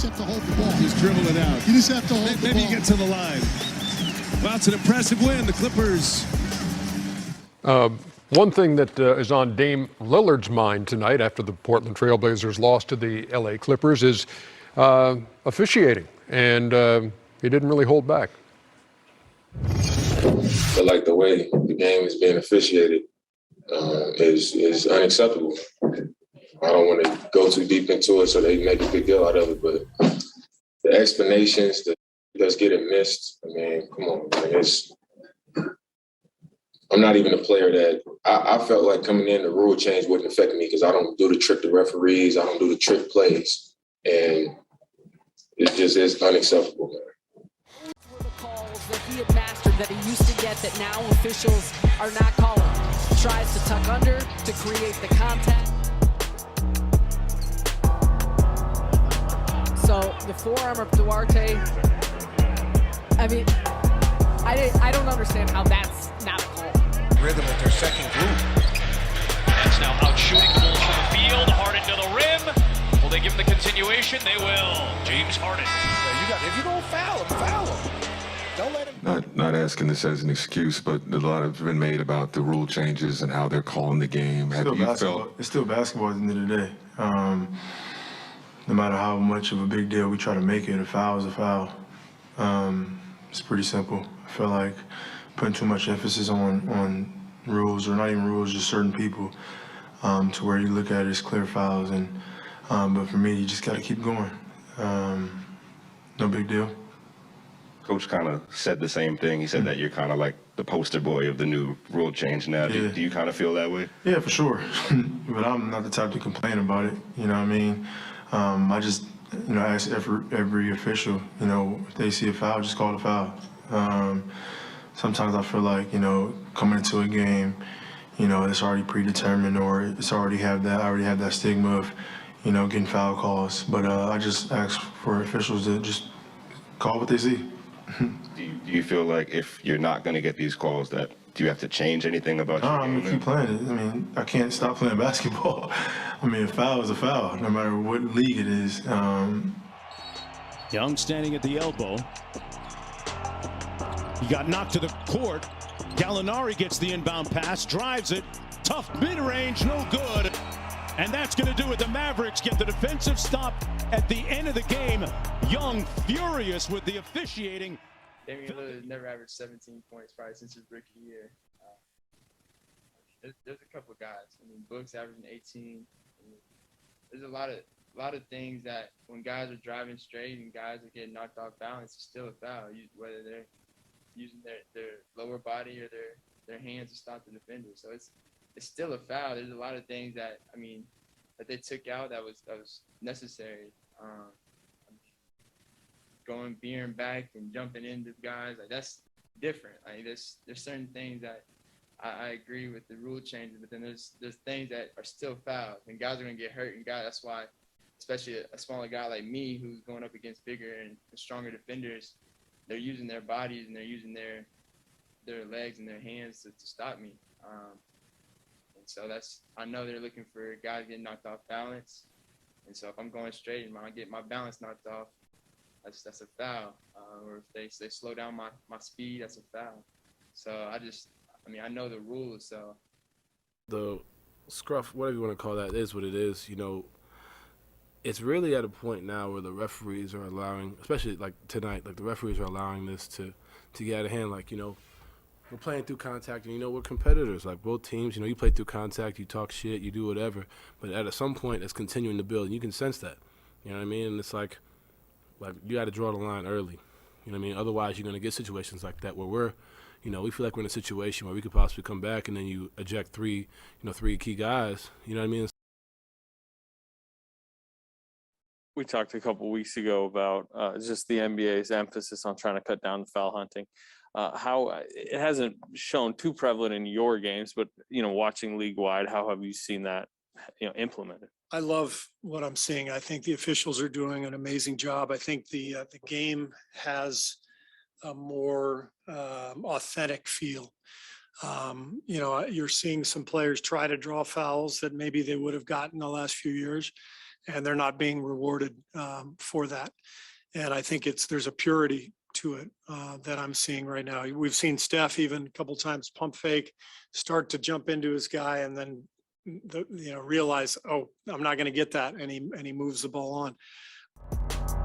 just have to hold the ball. Just dribble it out. You just have to hold the ball. Maybe get to the line. Well, it's an impressive win. The Clippers. One thing that is on Dame Lillard's mind tonight after the Portland Trailblazers lost to the LA Clippers is officiating, and he didn't really hold back. I like the way the game is being officiated is unacceptable. I don't want to go too deep into it so they make a big deal out of it, but the explanations, that's getting missed, I mean, come on, man, I'm not even a player that I felt like coming in, the rule change wouldn't affect me because I don't do the trick to referees. I don't do the trick plays. And it just is unacceptable, man. Those were the calls that he had mastered that he used to get that now officials are not calling. Tries to tuck under to create the contact. So the forearm of Duarte, I mean, I don't understand how that's not a call. Rhythm with their second group. Nets now out shooting the Bulls from the field. Harden to the rim. Will they give him the continuation? They will. James Harden. Yeah, if you don't foul him, foul him. Don't let him. Not asking this as an excuse, but a lot has been made about the rule changes and how they're calling the game. It's still basketball at the end of the day. No matter how much of a big deal we try to make it, a foul is a foul. It's pretty simple. I feel like putting too much emphasis on rules, or not even rules, just certain people, to where you look at it as clear fouls. And but for me, you just got to keep going. No big deal. Coach kind of said the same thing. He said that you're kind of like the poster boy of the new rule change now. Yeah. Do you kind of feel that way? Yeah, for sure. But I'm not the type to complain about it. You know what I mean? I just, ask every official, if they see a foul, just call it a foul. Sometimes I feel like, coming into a game, it's already predetermined, or I already have that stigma of, getting foul calls. But I just ask for officials to just call what they see. Do you feel like if you're not going to get these calls, that do you have to change anything about your game? I'm keep playing it. I can't stop playing basketball. A foul is a foul, no matter what league it is. Young standing at the elbow. He got knocked to the court. Gallinari gets the inbound pass, drives it. Tough mid-range, no good. And that's going to do it. The Mavericks get the defensive stop at the end of the game. Young furious with the officiating. Damian Lillard never averaged 17 points probably since his rookie year. There's a couple of guys. Book's averaging 18. There's a lot of things that when guys are driving straight and guys are getting knocked off balance, it's still a foul. Whether they're using their lower body or their hands to stop the defender. So it's still a foul. There's a lot of things that that they took out that was necessary. Going veering back and jumping into guys, that's different. There's certain things that I agree with the rule changes, but then there's things that are still fouls, and guys are gonna get hurt. And guys, that's why, especially a smaller guy like me who's going up against bigger and stronger defenders, they're using their bodies and they're using their legs and their hands to stop me. And so I know they're looking for guys getting knocked off balance. And so if I'm going straight and I get my balance knocked off, that's a foul. Or if they slow down my speed, that's a foul. So I know the rules, so. The scruff, whatever you want to call that, is what it is. It's really at a point now where the referees are allowing, especially like tonight, like the referees are allowing this to get out of hand. Like, we're playing through contact, and we're competitors. Like both teams, you play through contact, you talk shit, you do whatever. But at some point, it's continuing to build, and you can sense that. You know what I mean? And it's like you got to draw the line early. You know what I mean? Otherwise, you're going to get situations like that where we feel like we're in a situation where we could possibly come back, and then you eject three key guys. You know what I mean? We talked a couple weeks ago about just the NBA's emphasis on trying to cut down the foul hunting. How it hasn't shown too prevalent in your games, but watching league wide, how have you seen that implemented? I love what I'm seeing. I think the officials are doing an amazing job. I think the game has a more authentic feel. You're seeing some players try to draw fouls that maybe they would have gotten the last few years. and they're not being rewarded for that. And I think there's a purity to it that I'm seeing right now. We've seen Steph even a couple times pump fake, start to jump into his guy, and then realize, oh, I'm not going to get that, and he moves the ball on.